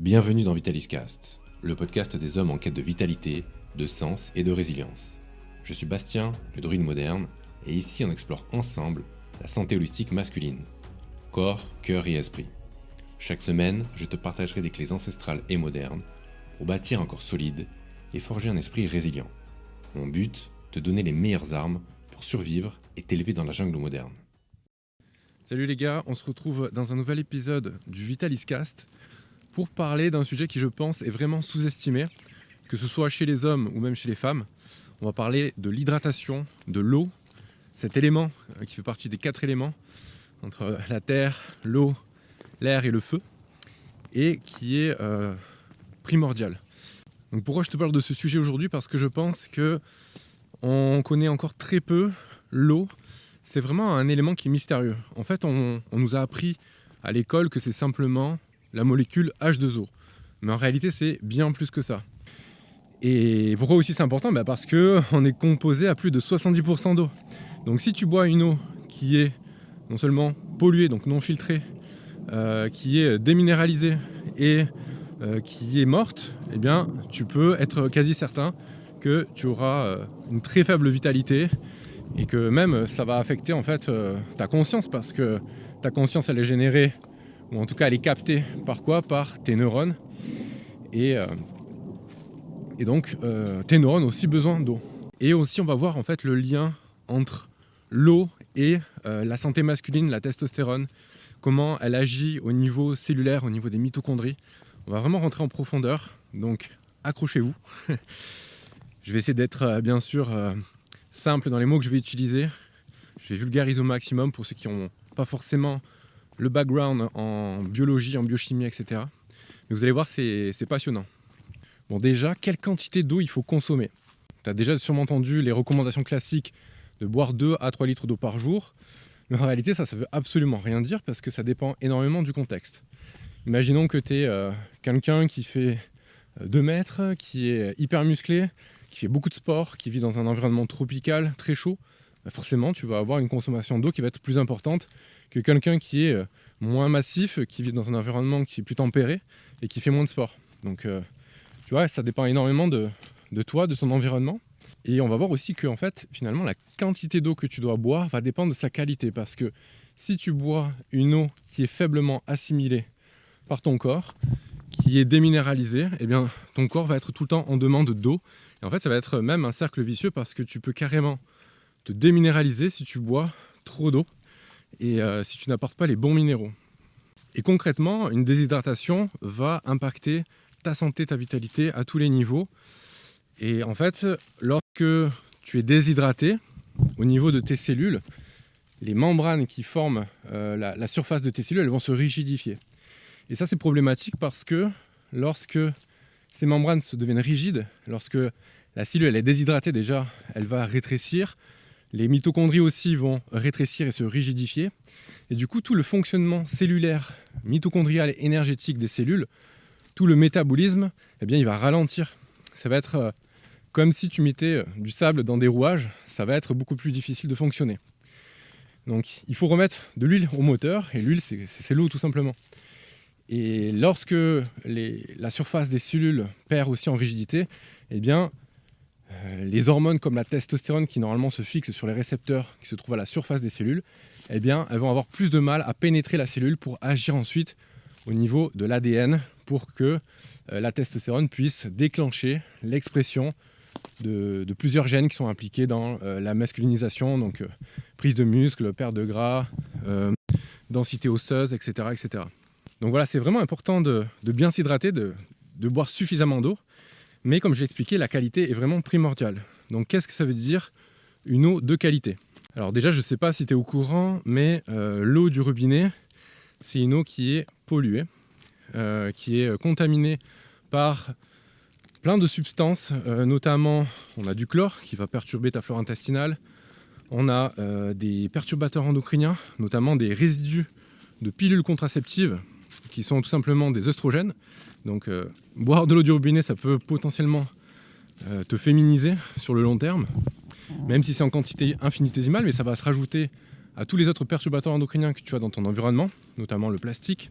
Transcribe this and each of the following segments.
Bienvenue dans VitalisCast, le podcast des hommes en quête de vitalité, de sens et de résilience. Je suis Bastien, le druide moderne, et ici on explore ensemble la santé holistique masculine. Corps, cœur et esprit. Chaque semaine, je te partagerai des clés ancestrales et modernes pour bâtir un corps solide et forger un esprit résilient. Mon but, te donner les meilleures armes pour survivre et t'élever dans la jungle moderne. Salut les gars, on se retrouve dans un nouvel épisode du VitalisCast pour parler d'un sujet qui je pense est vraiment sous-estimé, que ce soit chez les hommes ou même chez les femmes. On va parler de l'hydratation, de l'eau, cet élément qui fait partie des 4 éléments entre la terre, l'eau, l'air et le feu, et qui est primordial. Donc pourquoi je te parle de ce sujet aujourd'hui ? Parce que je pense qu'on connaît encore très peu l'eau. C'est vraiment un élément qui est mystérieux. En fait, on nous a appris à l'école que c'est simplement la molécule H2O. Mais en réalité, c'est bien plus que ça. Et pourquoi aussi c'est important ? Parce qu'on est composé à plus de 70% d'eau. Donc si tu bois une eau qui est non seulement polluée, donc non filtrée, qui est déminéralisée et qui est morte, eh bien, tu peux être quasi certain que tu auras une très faible vitalité et que même ça va affecter en fait ta conscience, parce que ta conscience elle est générée, ou en tout cas elle est captée par quoi ? Par tes neurones, et donc tes neurones ont aussi besoin d'eau. Et aussi on va voir en fait le lien entre l'eau et la santé masculine, la testostérone, comment elle agit au niveau cellulaire, au niveau des mitochondries. On va vraiment rentrer en profondeur, donc accrochez-vous. Je vais essayer d'être bien sûr simple dans les mots que je vais utiliser. Je vais vulgariser au maximum pour ceux qui n'ont pas forcément le background en biologie, en biochimie, etc. Mais vous allez voir, c'est passionnant. Bon, déjà, quelle quantité d'eau il faut consommer ? Tu as déjà sûrement entendu les recommandations classiques de boire 2 à 3 litres d'eau par jour. Mais en réalité, ça ne veut absolument rien dire, parce que ça dépend énormément du contexte. Imaginons que tu es quelqu'un qui fait 2 mètres, qui est hyper musclé, qui fait beaucoup de sport, qui vit dans un environnement tropical, très chaud. Forcément, tu vas avoir une consommation d'eau qui va être plus importante que quelqu'un qui est moins massif, qui vit dans un environnement qui est plus tempéré et qui fait moins de sport. Donc, tu vois, ça dépend énormément de toi, de ton environnement. Et on va voir aussi que, en fait, finalement, la quantité d'eau que tu dois boire va dépendre de sa qualité. Parce que si tu bois une eau qui est faiblement assimilée par ton corps, qui est déminéralisée, eh bien, ton corps va être tout le temps en demande d'eau. Et en fait, ça va être même un cercle vicieux, parce que tu peux carrément te déminéraliser si tu bois trop d'eau et si tu n'apportes pas les bons minéraux. Et concrètement, une déshydratation va impacter ta santé, ta vitalité à tous les niveaux. Et en fait, lorsque tu es déshydraté, au niveau de tes cellules, les membranes qui forment la surface de tes cellules, elles vont se rigidifier. Et ça, c'est problématique, parce que lorsque ces membranes se deviennent rigides, lorsque la cellule elle est déshydratée, déjà, elle va rétrécir. Les mitochondries aussi vont rétrécir et se rigidifier. Et du coup, tout le fonctionnement cellulaire, mitochondrial et énergétique des cellules, tout le métabolisme, eh bien, il va ralentir. Ça va être comme si tu mettais du sable dans des rouages, ça va être beaucoup plus difficile de fonctionner. Donc, il faut remettre de l'huile au moteur, et l'huile, c'est l'eau tout simplement. Et lorsque la surface des cellules perd aussi en rigidité, eh bien, les hormones comme la testostérone, qui normalement se fixent sur les récepteurs qui se trouvent à la surface des cellules, eh bien, elles vont avoir plus de mal à pénétrer la cellule pour agir ensuite au niveau de l'ADN, pour que la testostérone puisse déclencher l'expression de plusieurs gènes qui sont impliqués dans la masculinisation, donc prise de muscle, perte de gras, densité osseuse, etc., etc. Donc voilà, c'est vraiment important de bien s'hydrater, de boire suffisamment d'eau. Mais comme je l'ai expliqué, la qualité est vraiment primordiale. Donc qu'est-ce que ça veut dire une eau de qualité ? Alors déjà, je ne sais pas si tu es au courant, mais l'eau du robinet, c'est une eau qui est polluée, qui est contaminée par plein de substances, notamment on a du chlore qui va perturber ta flore intestinale, on a des perturbateurs endocriniens, notamment des résidus de pilules contraceptives qui sont tout simplement des œstrogènes. Donc boire de l'eau du robinet, ça peut potentiellement te féminiser sur le long terme, même si c'est en quantité infinitésimale, mais ça va se rajouter à tous les autres perturbateurs endocriniens que tu as dans ton environnement, notamment le plastique.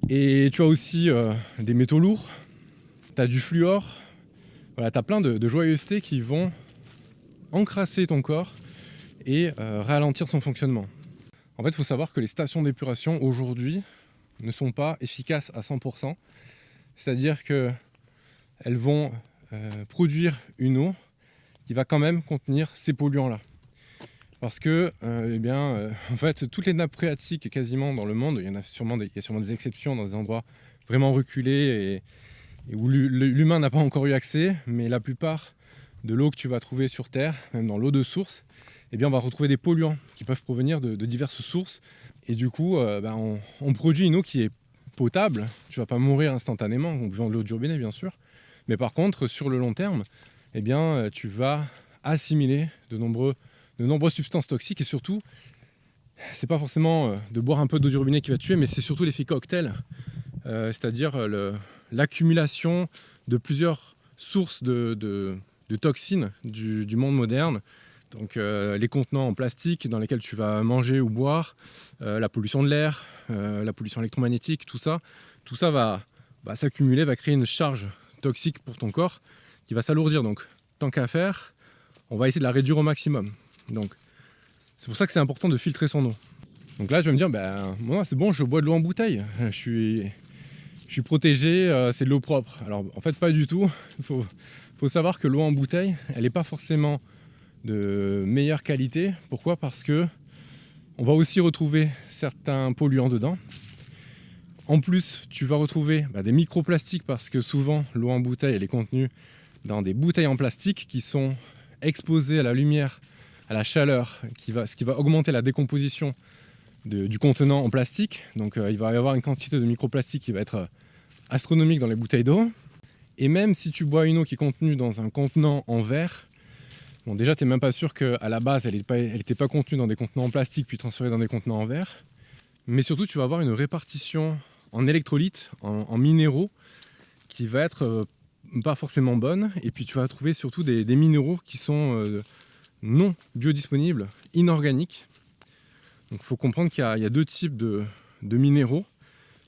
Et tu as aussi des métaux lourds, tu as du fluor, voilà, tu as plein de joyeusetés qui vont encrasser ton corps et ralentir son fonctionnement. En fait, il faut savoir que les stations d'épuration aujourd'hui ne sont pas efficaces à 100%, c'est-à-dire qu'elles vont produire une eau qui va quand même contenir ces polluants-là. Parce que, en fait, toutes les nappes phréatiques quasiment dans le monde, il y a sûrement des exceptions dans des endroits vraiment reculés et où l'humain n'a pas encore eu accès, mais la plupart de l'eau que tu vas trouver sur Terre, même dans l'eau de source, on va retrouver des polluants qui peuvent provenir de diverses sources. Et du coup, on produit une eau qui est potable. Tu ne vas pas mourir instantanément en buvant de l'eau du robinet, bien sûr. Mais par contre, sur le long terme, tu vas assimiler de nombreuses substances toxiques. Et surtout, c'est pas forcément de boire un peu d'eau du robinet qui va te tuer, mais c'est surtout l'effet cocktail. C'est-à-dire l'accumulation de plusieurs sources de toxines du monde moderne. Donc les contenants en plastique dans lesquels tu vas manger ou boire, la pollution de l'air, la pollution électromagnétique, tout ça va s'accumuler, va créer une charge toxique pour ton corps qui va s'alourdir. Donc tant qu'à faire, on va essayer de la réduire au maximum. Donc c'est pour ça que c'est important de filtrer son eau. Donc là je vais me dire, moi c'est bon, je bois de l'eau en bouteille, je suis protégé, c'est de l'eau propre. Alors en fait pas du tout, il faut savoir que l'eau en bouteille, elle n'est pas forcément de meilleure qualité. Pourquoi ? Parce que on va aussi retrouver certains polluants dedans. En plus, tu vas retrouver des microplastiques parce que souvent l'eau en bouteille elle est contenue dans des bouteilles en plastique qui sont exposées à la lumière, à la chaleur, ce qui va augmenter la décomposition du contenant en plastique. Donc il va y avoir une quantité de microplastiques qui va être astronomique dans les bouteilles d'eau. Et même si tu bois une eau qui est contenue dans un contenant en verre, bon, déjà, tu n'es même pas sûr qu'à la base, elle n'était pas contenue dans des contenants en plastique puis transférée dans des contenants en verre. Mais surtout, tu vas avoir une répartition en électrolytes, en minéraux, qui va être pas forcément bonne. Et puis, tu vas trouver surtout des minéraux qui sont non biodisponibles, inorganiques. Donc, il faut comprendre qu'il y a deux types de minéraux.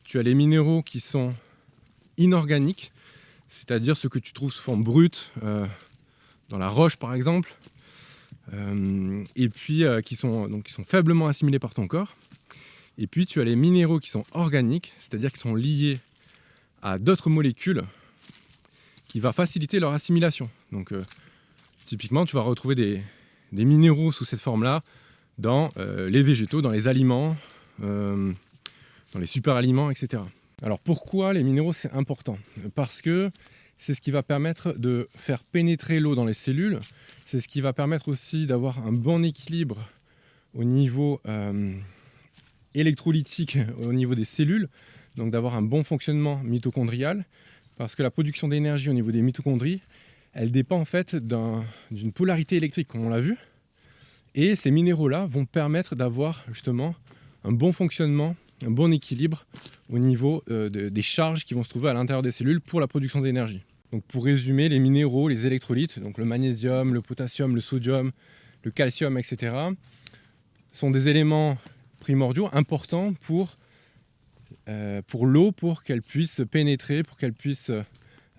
Tu as les minéraux qui sont inorganiques, c'est-à-dire ceux que tu trouves sous forme brute, dans la roche par exemple, et puis qui sont faiblement assimilés par ton corps. Et puis tu as les minéraux qui sont organiques, c'est-à-dire qui sont liés à d'autres molécules qui va faciliter leur assimilation. Donc typiquement tu vas retrouver des minéraux sous cette forme-là dans les végétaux, dans les aliments, dans les super-aliments, etc. Alors pourquoi les minéraux c'est important ? Parce que c'est ce qui va permettre de faire pénétrer l'eau dans les cellules. C'est ce qui va permettre aussi d'avoir un bon équilibre au niveau électrolytique, au niveau des cellules. Donc d'avoir un bon fonctionnement mitochondrial. Parce que la production d'énergie au niveau des mitochondries, elle dépend en fait d'une polarité électrique, comme on l'a vu. Et ces minéraux-là vont permettre d'avoir justement un bon fonctionnement, un bon équilibre au niveau des charges qui vont se trouver à l'intérieur des cellules pour la production d'énergie. Donc pour résumer, les minéraux, les électrolytes, donc le magnésium, le potassium, le sodium, le calcium, etc., sont des éléments primordiaux, importants pour l'eau, pour qu'elle puisse pénétrer, pour qu'elle puisse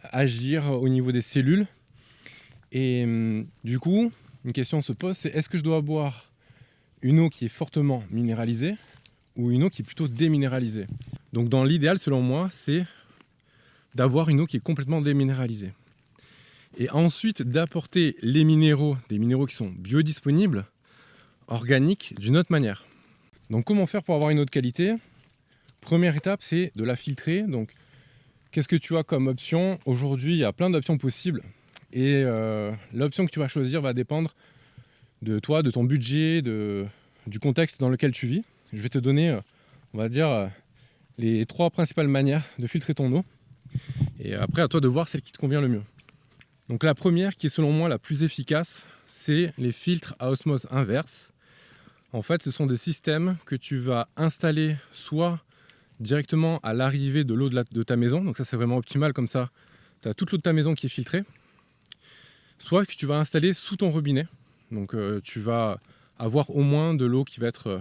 agir au niveau des cellules. Et du coup, une question se pose, c'est est-ce que je dois boire une eau qui est fortement minéralisée ou une eau qui est plutôt déminéralisée ? Donc dans l'idéal, selon moi, c'est d'avoir une eau qui est complètement déminéralisée. Et ensuite d'apporter les minéraux, des minéraux qui sont biodisponibles, organiques, d'une autre manière. Donc comment faire pour avoir une eau de qualité ? Première étape, c'est de la filtrer. Donc qu'est-ce que tu as comme option ? Aujourd'hui, il y a plein d'options possibles. Et l'option que tu vas choisir va dépendre de toi, de ton budget, du contexte dans lequel tu vis. Je vais te donner, on va dire, les 3 principales manières de filtrer ton eau. Et après, à toi de voir celle qui te convient le mieux. Donc la première, qui est selon moi la plus efficace, c'est les filtres à osmose inverse. En fait, ce sont des systèmes que tu vas installer soit directement à l'arrivée de l'eau de ta maison, donc ça c'est vraiment optimal, comme ça tu as toute l'eau de ta maison qui est filtrée, soit que tu vas installer sous ton robinet, donc tu vas avoir au moins de l'eau qui va être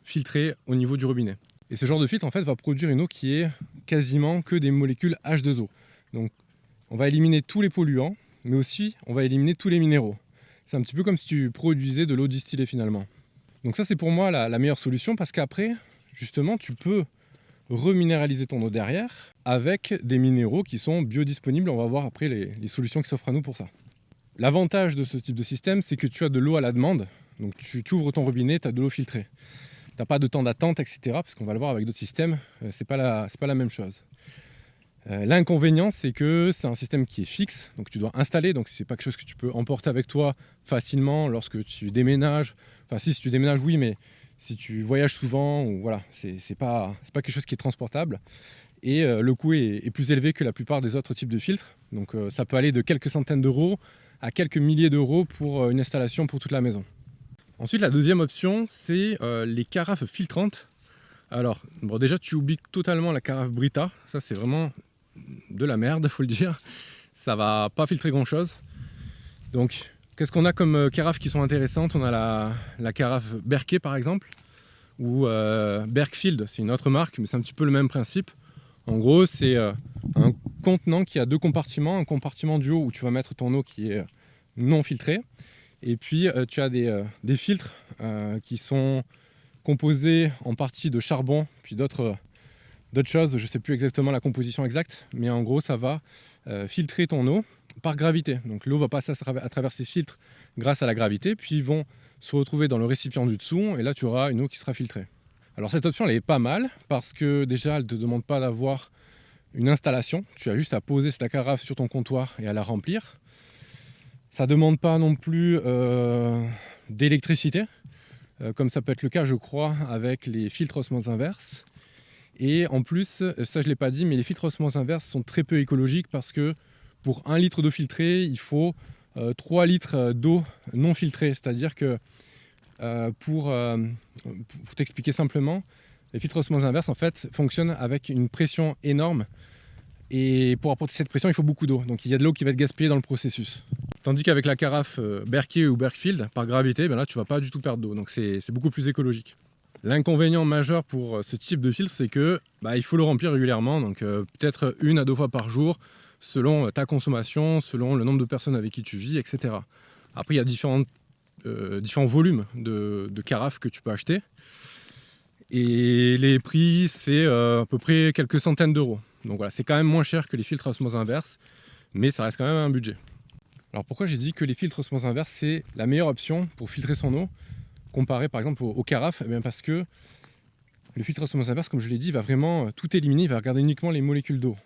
filtrée au niveau du robinet. Et ce genre de filtre en fait va produire une eau qui est quasiment que des molécules H2O. Donc on va éliminer tous les polluants, mais aussi on va éliminer tous les minéraux. C'est un petit peu comme si tu produisais de l'eau distillée finalement. Donc ça c'est pour moi la meilleure solution, parce qu'après, justement, tu peux reminéraliser ton eau derrière avec des minéraux qui sont biodisponibles. On va voir après les solutions qui s'offrent à nous pour ça. L'avantage de ce type de système, c'est que tu as de l'eau à la demande. Donc tu ouvres ton robinet, tu as de l'eau filtrée. Tu n'as pas de temps d'attente, etc. Parce qu'on va le voir avec d'autres systèmes, c'est pas la même chose. L'inconvénient, c'est que c'est un système qui est fixe, donc tu dois installer, donc c'est pas quelque chose que tu peux emporter avec toi facilement lorsque tu déménages. Enfin si tu déménages, oui, mais si tu voyages souvent, ou voilà, c'est pas quelque chose qui est transportable. Et le coût est plus élevé que la plupart des autres types de filtres. Donc ça peut aller de quelques centaines d'euros à quelques milliers d'euros pour une installation pour toute la maison. Ensuite, la deuxième option, c'est les carafes filtrantes. Alors, bon, déjà, tu oublies totalement la carafe Brita. Ça, c'est vraiment de la merde, faut le dire. Ça va pas filtrer grand-chose. Donc, qu'est-ce qu'on a comme carafes qui sont intéressantes? On a la carafe Berkey, par exemple, ou Berkfield, c'est une autre marque, mais c'est un petit peu le même principe. En gros, c'est un contenant qui a deux compartiments. Un compartiment du haut où tu vas mettre ton eau qui est non filtrée. Et puis, tu as des filtres qui sont composés en partie de charbon, puis d'autres choses. Je ne sais plus exactement la composition exacte, mais en gros, ça va filtrer ton eau par gravité. Donc, l'eau va passer à travers ces filtres grâce à la gravité, puis ils vont se retrouver dans le récipient du dessous, et là, tu auras une eau qui sera filtrée. Alors, cette option, elle est pas mal, parce que déjà, elle ne te demande pas d'avoir une installation. Tu as juste à poser cette carafe sur ton comptoir et à la remplir. Ça ne demande pas non plus d'électricité, comme ça peut être le cas, je crois, avec les filtres osmose inverse. Et en plus, ça je ne l'ai pas dit, mais les filtres osmose inverse sont très peu écologiques, parce que pour 1 litre d'eau filtrée, il faut 3 litres d'eau non filtrée. C'est-à-dire que, pour t'expliquer simplement, les filtres osmose inverse en fait, fonctionnent avec une pression énorme. Et pour apporter cette pression, il faut beaucoup d'eau. Donc il y a de l'eau qui va être gaspillée dans le processus. Tandis qu'avec la carafe Berkey ou Berkfield, par gravité, ben là tu ne vas pas du tout perdre d'eau. Donc c'est beaucoup plus écologique. L'inconvénient majeur pour ce type de filtre, c'est que il faut le remplir régulièrement. Donc peut-être 1 à 2 fois par jour, selon ta consommation, selon le nombre de personnes avec qui tu vis, etc. Après, il y a différents volumes de carafes que tu peux acheter. Et les prix, c'est à peu près quelques centaines d'euros. Donc voilà, c'est quand même moins cher que les filtres osmose inverse, mais ça reste quand même un budget. Alors pourquoi j'ai dit que les filtres osmose inverse, c'est la meilleure option pour filtrer son eau, comparé par exemple aux carafes? Eh bien parce que le filtre osmose inverse, comme je l'ai dit, va vraiment tout éliminer, il va regarder uniquement les molécules d'eau.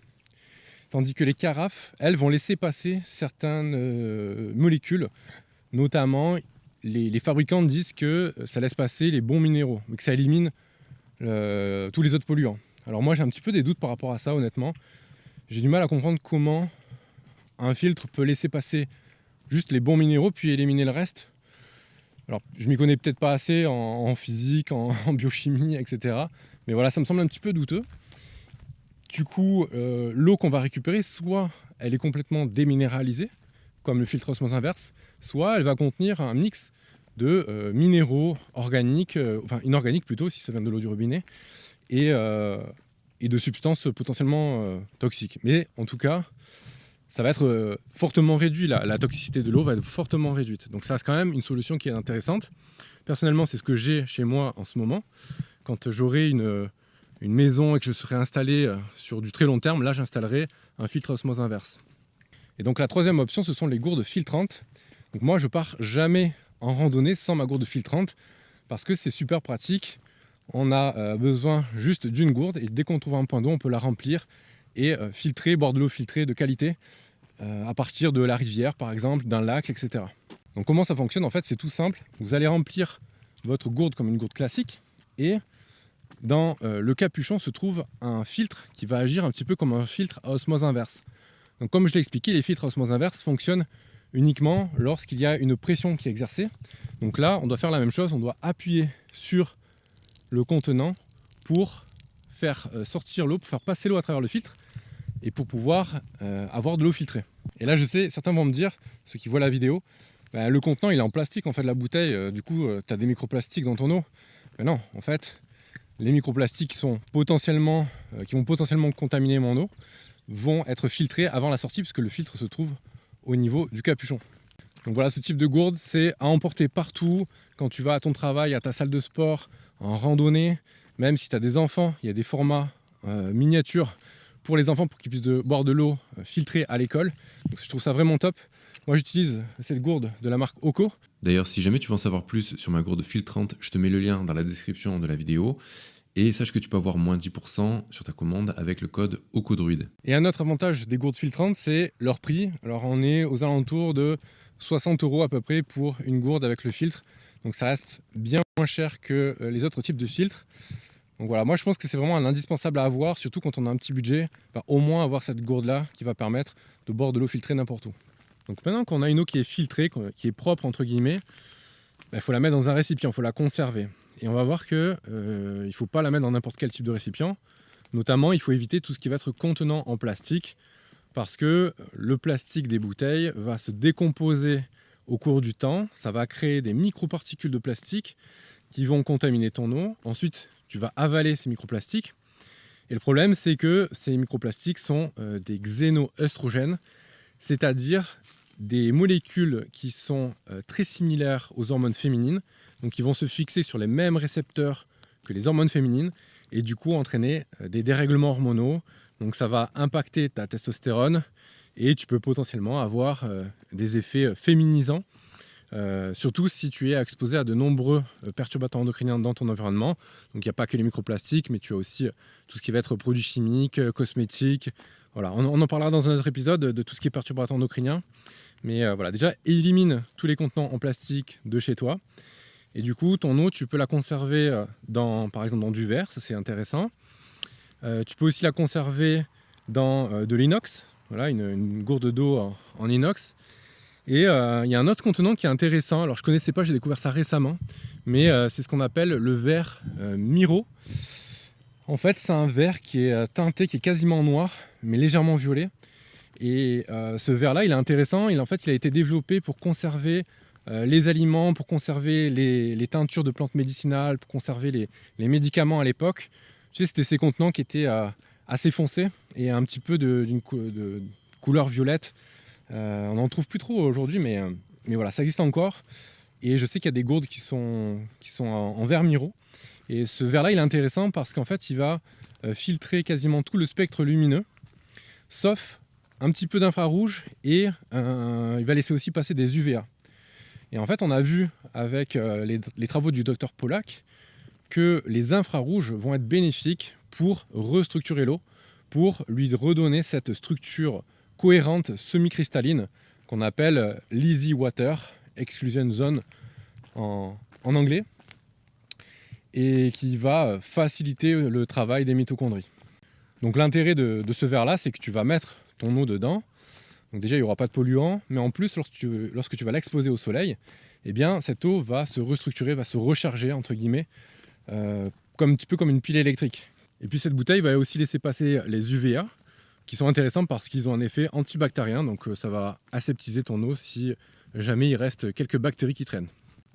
Tandis que les carafes, elles, vont laisser passer certaines molécules, notamment les fabricants disent que ça laisse passer les bons minéraux, mais que ça élimine tous les autres polluants. Alors moi j'ai un petit peu des doutes par rapport à ça, honnêtement. J'ai du mal à comprendre comment un filtre peut laisser passer juste les bons minéraux puis éliminer le reste. Alors je m'y connais peut-être pas assez en physique, en biochimie, etc. Mais voilà, ça me semble un petit peu douteux. Du coup, l'eau qu'on va récupérer, soit elle est complètement déminéralisée, comme le filtre osmose inverse, soit elle va contenir un mix de minéraux organiques, enfin inorganiques plutôt, si ça vient de l'eau du robinet, et de substances potentiellement toxiques. Mais en tout cas, ça va être fortement réduit, la toxicité de l'eau va être fortement réduite. Donc ça reste quand même une solution qui est intéressante. Personnellement, c'est ce que j'ai chez moi en ce moment. Quand j'aurai une maison et que je serai installé sur du très long terme, là j'installerai un filtre osmose inverse. Et donc la troisième option, ce sont les gourdes filtrantes. Donc moi je pars jamais en randonnée sans ma gourde filtrante, parce que c'est super pratique. On a besoin juste d'une gourde, et dès qu'on trouve un point d'eau, on peut la remplir et filtrer, boire de l'eau filtrée de qualité à partir de la rivière par exemple, d'un lac, etc. Donc comment ça fonctionne? En fait c'est tout simple. Vous allez remplir votre gourde comme une gourde classique, et dans le capuchon se trouve un filtre qui va agir un petit peu comme un filtre à osmose inverse. Donc comme je l'ai expliqué, les filtres à osmose inverse fonctionnent uniquement lorsqu'il y a une pression qui est exercée. Donc là, on doit faire la même chose, on doit appuyer sur le contenant pour faire sortir l'eau, pour faire passer l'eau à travers le filtre et pour pouvoir avoir de l'eau filtrée. Et là, je sais, certains vont me dire, ceux qui voient la vidéo, le contenant il est en plastique en fait, la bouteille, du coup tu as des microplastiques dans ton eau. Mais non, en fait, les microplastiques qui vont potentiellement contaminer mon eau vont être filtrés avant la sortie puisque le filtre se trouve au niveau du capuchon. Donc voilà, ce type de gourde, c'est à emporter partout, quand tu vas à ton travail, à ta salle de sport, en randonnée, même si tu as des enfants, il y a des formats miniatures pour les enfants pour qu'ils puissent boire de l'eau filtrée à l'école. Donc je trouve ça vraiment top. Moi j'utilise cette gourde de la marque Oco. D'ailleurs, si jamais tu veux en savoir plus sur ma gourde filtrante, je te mets le lien dans la description de la vidéo. Et sache que tu peux avoir moins 10% sur ta commande avec le code OCODRUID. Et un autre avantage des gourdes filtrantes, c'est leur prix. Alors on est aux alentours de 60 € à peu près pour une gourde avec le filtre. Donc ça reste bien moins cher que les autres types de filtres. Donc voilà, moi je pense que c'est vraiment un indispensable à avoir, surtout quand on a un petit budget, au moins avoir cette gourde-là qui va permettre de boire de l'eau filtrée n'importe où. Donc maintenant qu'on a une eau qui est filtrée, qui est propre entre guillemets, il faut la mettre dans un récipient, il faut la conserver. Et on va voir qu'il ne faut pas la mettre dans n'importe quel type de récipient. Notamment, il faut éviter tout ce qui va être contenant en plastique parce que le plastique des bouteilles va se décomposer au cours du temps. Ça va créer des microparticules de plastique qui vont contaminer ton eau. Ensuite, tu vas avaler ces microplastiques. Et le problème, c'est que ces microplastiques sont des xénoœstrogènes, c'est-à-dire des molécules qui sont très similaires aux hormones féminines, donc qui vont se fixer sur les mêmes récepteurs que les hormones féminines et du coup entraîner des dérèglements hormonaux. Donc ça va impacter ta testostérone et tu peux potentiellement avoir des effets féminisants, surtout si tu es exposé à de nombreux perturbateurs endocriniens dans ton environnement. Donc il n'y a pas que les microplastiques, mais tu as aussi tout ce qui va être produits chimiques, cosmétiques. Voilà, on en parlera dans un autre épisode de tout ce qui est perturbateur endocrinien. Mais voilà, déjà élimine tous les contenants en plastique de chez toi. Et du coup, ton eau, tu peux la conserver par exemple dans du verre, ça c'est intéressant. Tu peux aussi la conserver dans de l'inox, voilà, une gourde d'eau en inox. Et il y a un autre contenant qui est intéressant, alors je ne connaissais pas, j'ai découvert ça récemment, mais c'est ce qu'on appelle le verre Miro. En fait, c'est un verre qui est teinté, qui est quasiment noir, mais légèrement violet. Et ce verre-là, il est intéressant. Il a été développé pour conserver les aliments, pour conserver les teintures de plantes médicinales, pour conserver les médicaments à l'époque. Tu sais, c'était ces contenants qui étaient assez foncés et un petit peu de couleur violette. On n'en trouve plus trop aujourd'hui, mais voilà, ça existe encore. Et je sais qu'il y a des gourdes qui sont en verre Miro. Et ce verre-là, il est intéressant parce qu'en fait, il va filtrer quasiment tout le spectre lumineux, sauf un petit peu d'infrarouge et il va laisser aussi passer des UVA. Et en fait, on a vu avec les travaux du docteur Pollack que les infrarouges vont être bénéfiques pour restructurer l'eau, pour lui redonner cette structure cohérente semi-cristalline qu'on appelle l'easy water exclusion zone en anglais, et qui va faciliter le travail des mitochondries. Donc l'intérêt de ce verre-là, c'est que tu vas mettre ton eau dedans. Donc déjà, il n'y aura pas de polluants, mais en plus, lorsque tu vas l'exposer au soleil, eh bien, cette eau va se restructurer, va se recharger, entre guillemets, un petit peu comme une pile électrique. Et puis cette bouteille va aussi laisser passer les UVA, qui sont intéressants parce qu'ils ont un effet antibactérien, donc ça va aseptiser ton eau si jamais il reste quelques bactéries qui traînent.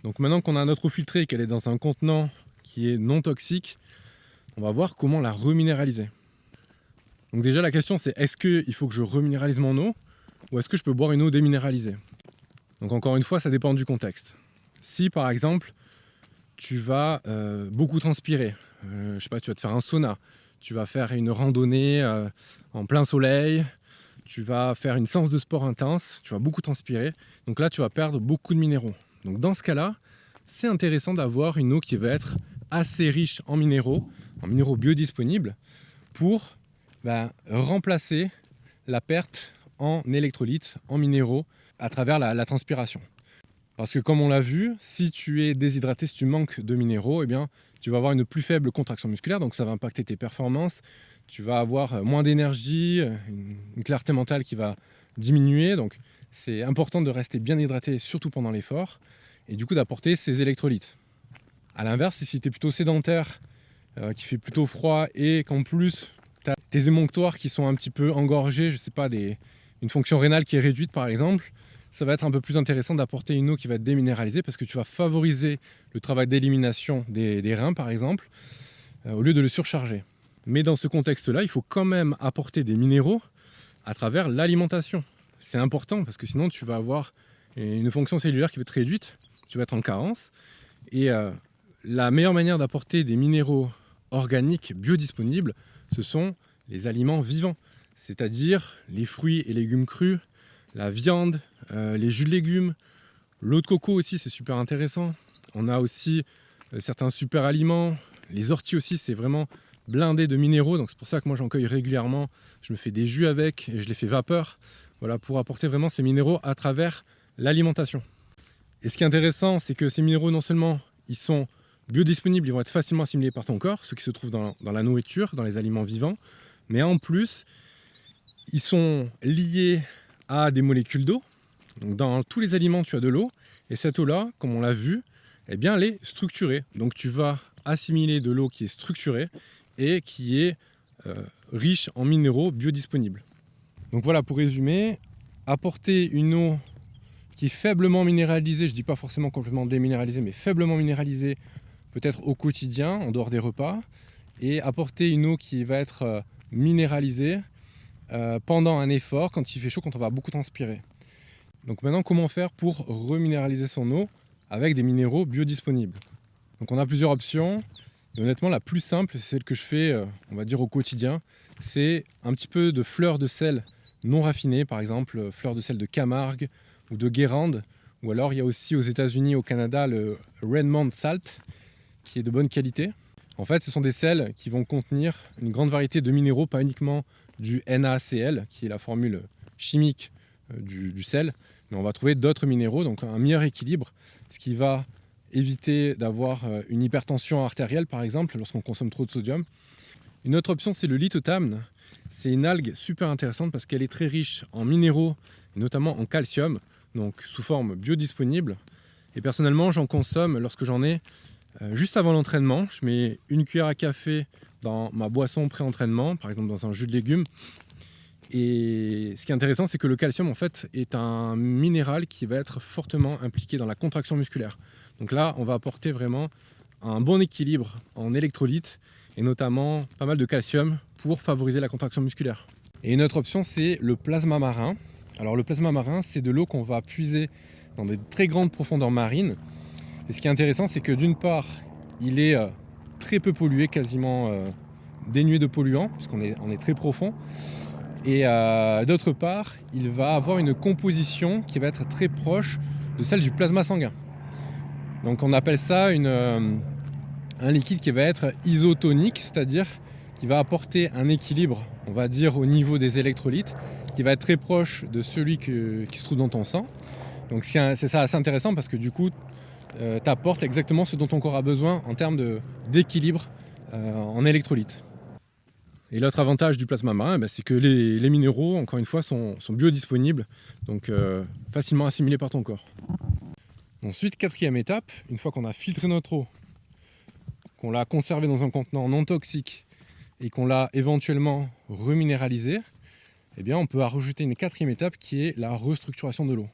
Donc maintenant qu'on a notre eau filtrée et qu'elle est dans un contenant qui est non toxique, on va voir comment la reminéraliser. Donc déjà la question c'est, est-ce qu'il faut que je reminéralise mon eau ou est-ce que je peux boire une eau déminéralisée? Donc encore une fois, ça dépend du contexte. Si par exemple tu vas beaucoup transpirer, je sais pas, tu vas te faire un sauna, tu vas faire une randonnée en plein soleil, tu vas faire une séance de sport intense, tu vas beaucoup transpirer, donc là tu vas perdre beaucoup de minéraux. Donc dans ce cas-là, c'est intéressant d'avoir une eau qui va être assez riche en minéraux biodisponibles pour remplacer la perte en électrolytes, en minéraux à travers la transpiration. Parce que comme on l'a vu, si tu es déshydraté, si tu manques de minéraux, eh bien, tu vas avoir une plus faible contraction musculaire, donc ça va impacter tes performances, tu vas avoir moins d'énergie, une clarté mentale qui va diminuer, donc c'est important de rester bien hydraté, surtout pendant l'effort, et du coup d'apporter ces électrolytes. A l'inverse, si tu es plutôt sédentaire, qu'il fait plutôt froid et qu'en plus tu as tes émonctoires qui sont un petit peu engorgés, je sais pas, une fonction rénale qui est réduite par exemple, ça va être un peu plus intéressant d'apporter une eau qui va être déminéralisée parce que tu vas favoriser le travail d'élimination des reins par exemple. au lieu de le surcharger. Mais dans ce contexte-là, il faut quand même apporter des minéraux à travers l'alimentation. C'est important parce que sinon tu vas avoir une fonction cellulaire qui va être réduite, tu vas être en carence. Et la meilleure manière d'apporter des minéraux organiques biodisponibles, ce sont les aliments vivants, c'est-à-dire les fruits et légumes crus, la viande, les jus de légumes, l'eau de coco aussi, c'est super intéressant. On a aussi certains super aliments, les orties aussi, c'est vraiment blindé de minéraux, donc c'est pour ça que moi j'en cueille régulièrement. Je me fais des jus avec et je les fais vapeur, voilà, pour apporter vraiment ces minéraux à travers l'alimentation. Et ce qui est intéressant, c'est que ces minéraux, non seulement ils sont biodisponibles, ils vont être facilement assimilés par ton corps, ceux qui se trouvent dans la nourriture, dans les aliments vivants, mais en plus, ils sont liés à des molécules d'eau. Donc dans tous les aliments, tu as de l'eau, et cette eau-là, comme on l'a vu, eh bien, elle est structurée. Donc tu vas assimiler de l'eau qui est structurée et qui est riche en minéraux biodisponibles. Donc voilà, pour résumer, apporter une eau qui est faiblement minéralisée, je ne dis pas forcément complètement déminéralisée, mais faiblement minéralisée, peut-être au quotidien, en dehors des repas, et apporter une eau qui va être minéralisée pendant un effort, quand il fait chaud, quand on va beaucoup transpirer. Donc maintenant, comment faire pour reminéraliser son eau avec des minéraux biodisponibles? Donc on a plusieurs options, et honnêtement la plus simple, c'est celle que je fais, on va dire au quotidien, c'est un petit peu de fleur de sel non raffinées, par exemple fleur de sel de Camargue ou de Guérande, ou alors il y a aussi aux États-Unis, au Canada, le Redmond Salt, qui est de bonne qualité. En fait, ce sont des sels qui vont contenir une grande variété de minéraux, pas uniquement du NaCl, qui est la formule chimique du sel, mais on va trouver d'autres minéraux, donc un meilleur équilibre, ce qui va éviter d'avoir une hypertension artérielle, par exemple, lorsqu'on consomme trop de sodium. Une autre option, c'est le lithotamne. C'est une algue super intéressante parce qu'elle est très riche en minéraux, et notamment en calcium, donc sous forme biodisponible. Et personnellement, j'en consomme lorsque j'en ai juste avant l'entraînement. Je mets une cuillère à café dans ma boisson pré-entraînement, par exemple dans un jus de légumes. Et ce qui est intéressant, c'est que le calcium, en fait, est un minéral qui va être fortement impliqué dans la contraction musculaire. Donc là, on va apporter vraiment un bon équilibre en électrolytes et notamment pas mal de calcium pour favoriser la contraction musculaire. Et une autre option, c'est le plasma marin. Alors le plasma marin, c'est de l'eau qu'on va puiser dans des très grandes profondeurs marines. Et ce qui est intéressant, c'est que d'une part, il est très peu pollué, quasiment dénué de polluants, puisqu'on est très profond. Et d'autre part, il va avoir une composition qui va être très proche de celle du plasma sanguin. Donc on appelle ça un liquide qui va être isotonique, c'est-à-dire qui va apporter un équilibre, on va dire, au niveau des électrolytes, qui va être très proche de celui qui se trouve dans ton sang. Donc c'est ça assez intéressant parce que du coup, tu apportes exactement ce dont ton corps a besoin en termes d'équilibre en électrolytes. Et l'autre avantage du plasma marin, c'est que les minéraux, encore une fois, sont biodisponibles, donc facilement assimilés par ton corps. Ensuite, quatrième étape, une fois qu'on a filtré notre eau, qu'on l'a conservée dans un contenant non toxique et qu'on l'a éventuellement reminéralisée, eh bien, on peut rajouter une quatrième étape qui est la restructuration de l'eau.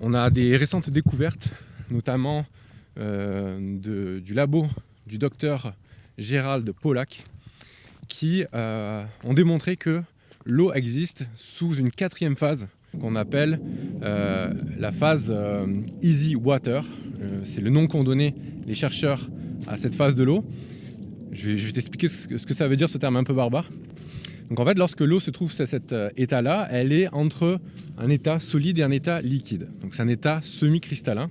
On a des récentes découvertes, notamment du labo du docteur Gérald Pollack, qui ont démontré que l'eau existe sous une quatrième phase qu'on appelle la phase Easy Water. C'est le nom qu'ont donné les chercheurs à cette phase de l'eau. Je vais t'expliquer ce que ça veut dire, ce terme un peu barbare. Donc en fait, lorsque l'eau se trouve à cet état-là, elle est entre un état solide et un état liquide. Donc c'est un état semi-cristallin.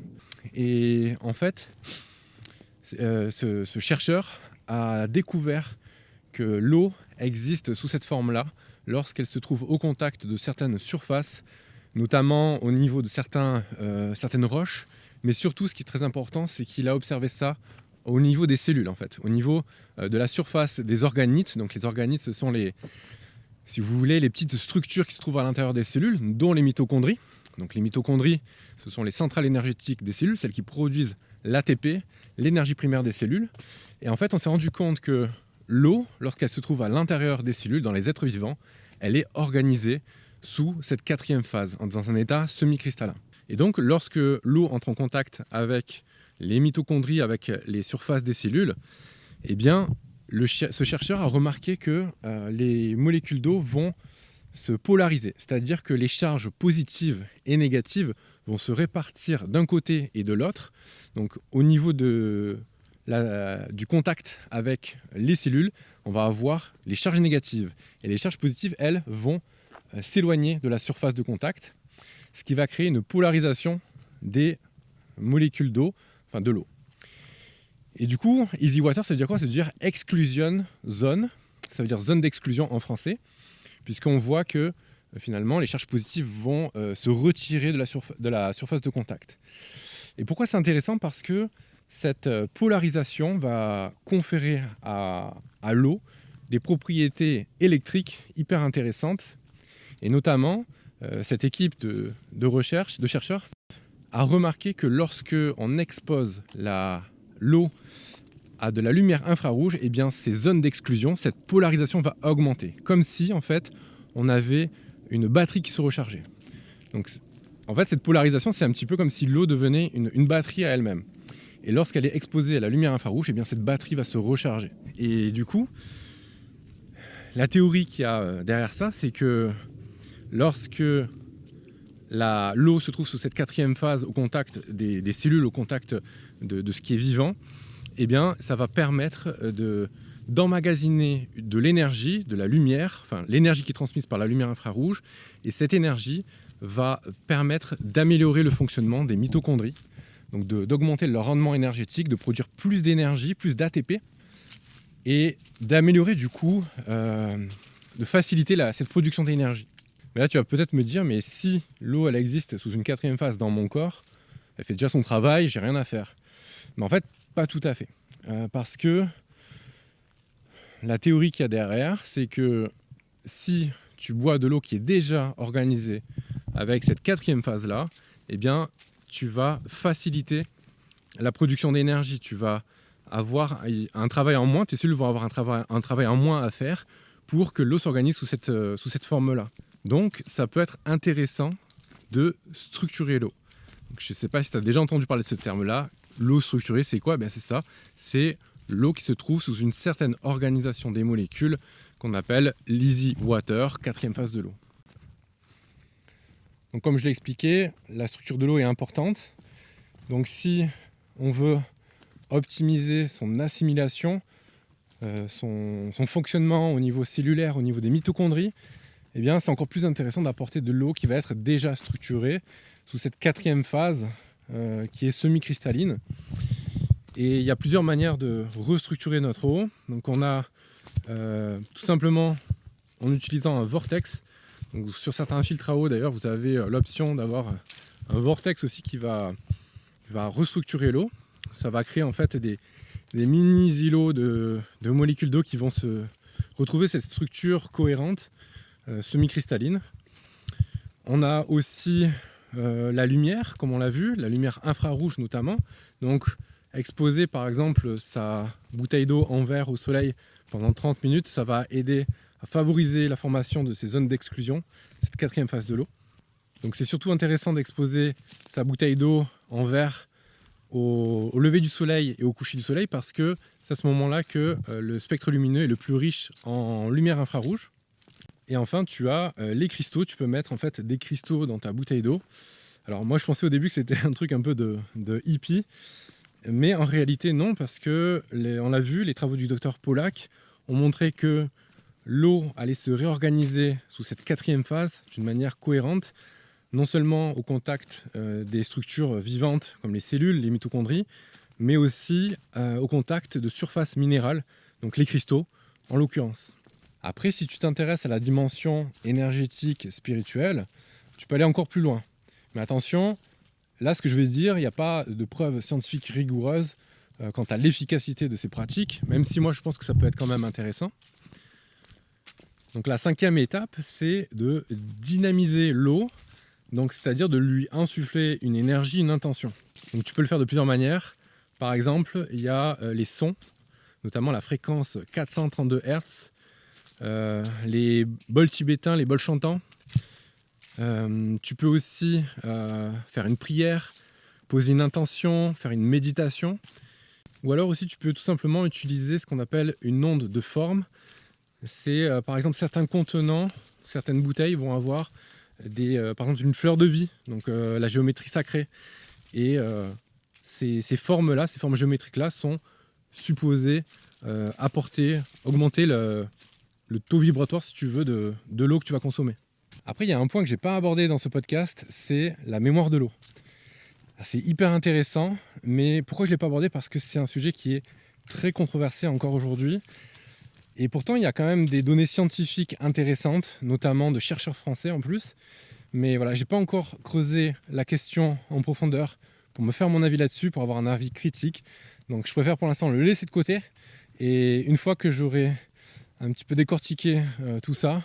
Et en fait, ce chercheur a découvert que l'eau existe sous cette forme-là lorsqu'elle se trouve au contact de certaines surfaces, notamment au niveau de certaines roches, mais surtout ce qui est très important, c'est qu'il a observé ça au niveau des cellules, en fait, au niveau de la surface des organites. Donc les organites, ce sont si vous voulez, les petites structures qui se trouvent à l'intérieur des cellules, dont les mitochondries. Donc les mitochondries, ce sont les centrales énergétiques des cellules, celles qui produisent l'ATP, l'énergie primaire des cellules. Et en fait, on s'est rendu compte que l'eau, lorsqu'elle se trouve à l'intérieur des cellules, dans les êtres vivants, elle est organisée sous cette quatrième phase, dans un état semi-cristallin. Et donc, lorsque l'eau entre en contact avec les mitochondries, avec les surfaces des cellules, Eh bien, ce chercheur a remarqué que les molécules d'eau vont se polariser, c'est-à-dire que les charges positives et négatives vont se répartir d'un côté et de l'autre. Donc au niveau du contact avec les cellules, on va avoir les charges négatives. Et les charges positives, elles, vont s'éloigner de la surface de contact, ce qui va créer une polarisation des molécules d'eau, enfin de l'eau. Et du coup, easy water, ça veut dire quoi? Ça veut dire exclusion zone, ça veut dire zone d'exclusion en français, puisqu'on voit que finalement les charges positives vont se retirer de la surface de contact. Et pourquoi c'est intéressant? Parce que cette polarisation va conférer à l'eau des propriétés électriques hyper intéressantes. Et notamment, cette équipe de chercheurs a remarqué que lorsque on expose l'eau à de la lumière infrarouge, eh bien, ces zones d'exclusion, cette polarisation va augmenter. Comme si, en fait, on avait une batterie qui se rechargeait. Donc, en fait, cette polarisation, c'est un petit peu comme si l'eau devenait une batterie à elle-même. Et lorsqu'elle est exposée à la lumière infrarouge, eh bien, cette batterie va se recharger. Et du coup, la théorie qu'il y a derrière ça, c'est que lorsque l'eau se trouve sous cette quatrième phase au contact des cellules, au contact de ce qui est vivant, eh bien, ça va permettre d'emmagasiner de l'énergie, de la lumière, enfin l'énergie qui est transmise par la lumière infrarouge, et cette énergie va permettre d'améliorer le fonctionnement des mitochondries, donc d'augmenter leur rendement énergétique, de produire plus d'énergie, plus d'ATP, et d'améliorer du coup, de faciliter cette production d'énergie. Mais là, tu vas peut-être me dire, mais si l'eau, elle existe sous une quatrième phase dans mon corps, elle fait déjà son travail, j'ai rien à faire. Mais en fait, pas tout à fait. Parce que la théorie qu'il y a derrière, c'est que si tu bois de l'eau qui est déjà organisée avec cette quatrième phase-là, eh bien, tu vas faciliter la production d'énergie. Tu vas avoir un travail en moins, tes cellules vont avoir un travail en moins à faire pour que l'eau s'organise sous cette forme-là. Donc, ça peut être intéressant de structurer l'eau. Donc, je ne sais pas si tu as déjà entendu parler de ce terme-là. L'eau structurée, c'est quoi? C'est ça. C'est l'eau qui se trouve sous une certaine organisation des molécules qu'on appelle l'easy water, quatrième phase de l'eau. Donc, comme je l'ai expliqué, la structure de l'eau est importante. Donc, si on veut optimiser son assimilation, son fonctionnement au niveau cellulaire, au niveau des mitochondries, eh bien, c'est encore plus intéressant d'apporter de l'eau qui va être déjà structurée sous cette quatrième phase qui est semi-cristalline. Et il y a plusieurs manières de restructurer notre eau. Donc on a tout simplement en utilisant un vortex. Donc, sur certains filtres à eau d'ailleurs, vous avez l'option d'avoir un vortex aussi qui va restructurer l'eau. Ça va créer en fait des mini îlots de molécules d'eau qui vont se retrouver cette structure cohérente semi-cristalline. On a aussi la lumière, comme on l'a vu, la lumière infrarouge notamment. Donc exposer par exemple sa bouteille d'eau en verre au soleil pendant 30 minutes, ça va aider à favoriser la formation de ces zones d'exclusion, cette quatrième phase de l'eau. Donc c'est surtout intéressant d'exposer sa bouteille d'eau en verre au lever du soleil et au coucher du soleil parce que c'est à ce moment-là que le spectre lumineux est le plus riche en lumière infrarouge. Et enfin, tu as les cristaux. Tu peux mettre en fait des cristaux dans ta bouteille d'eau. Alors moi, je pensais au début que c'était un truc un peu de hippie, mais en réalité non, parce que on l'a vu, les travaux du docteur Pollack ont montré que l'eau allait se réorganiser sous cette quatrième phase d'une manière cohérente, non seulement au contact des structures vivantes comme les cellules, les mitochondries, mais aussi au contact de surfaces minérales, donc les cristaux en l'occurrence. Après, si tu t'intéresses à la dimension énergétique, spirituelle, tu peux aller encore plus loin. Mais attention, là, ce que je vais te dire, il n'y a pas de preuves scientifiques rigoureuses quant à l'efficacité de ces pratiques, même si moi, je pense que ça peut être quand même intéressant. Donc la cinquième étape, c'est de dynamiser l'eau, donc c'est-à-dire de lui insuffler une énergie, une intention. Donc tu peux le faire de plusieurs manières. Par exemple, il y a les sons, notamment la fréquence 432 Hz, les bols tibétains, les bols chantants. Tu peux aussi faire une prière, poser une intention, faire une méditation. Ou alors aussi tu peux tout simplement utiliser ce qu'on appelle une onde de forme. C'est par exemple certains contenants, certaines bouteilles vont avoir par exemple une fleur de vie, donc la géométrie sacrée. Et ces formes-là, ces formes géométriques-là sont supposées augmenter le taux vibratoire, si tu veux, de l'eau que tu vas consommer. Après, il y a un point que je n'ai pas abordé dans ce podcast, c'est la mémoire de l'eau. C'est hyper intéressant, mais pourquoi je ne l'ai pas abordé? Parce que c'est un sujet qui est très controversé encore aujourd'hui. Et pourtant, il y a quand même des données scientifiques intéressantes, notamment de chercheurs français en plus. Mais voilà, je n'ai pas encore creusé la question en profondeur pour me faire mon avis là-dessus, pour avoir un avis critique. Donc je préfère pour l'instant le laisser de côté. Et une fois que j'aurai un petit peu décortiqué tout ça,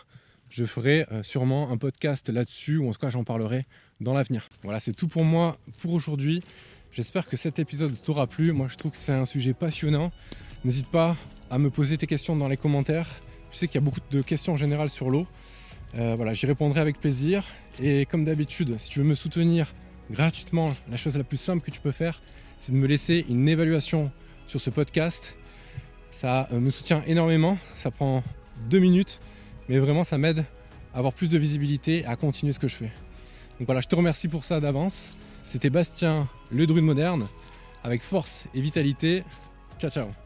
je ferai sûrement un podcast là-dessus, ou en tout cas j'en parlerai dans l'avenir. Voilà, c'est tout pour moi pour aujourd'hui. J'espère que cet épisode t'aura plu. Moi je trouve que c'est un sujet passionnant. N'hésite pas à me poser tes questions dans les commentaires. Je sais qu'il y a beaucoup de questions en général sur l'eau. Voilà, j'y répondrai avec plaisir. Et comme d'habitude, si tu veux me soutenir gratuitement, la chose la plus simple que tu peux faire, c'est de me laisser une évaluation sur ce podcast. Ça me soutient énormément. Ça prend 2 minutes. Mais vraiment, ça m'aide à avoir plus de visibilité et à continuer ce que je fais. Donc voilà, je te remercie pour ça d'avance. C'était Bastien, le druide moderne, avec force et vitalité. Ciao, ciao.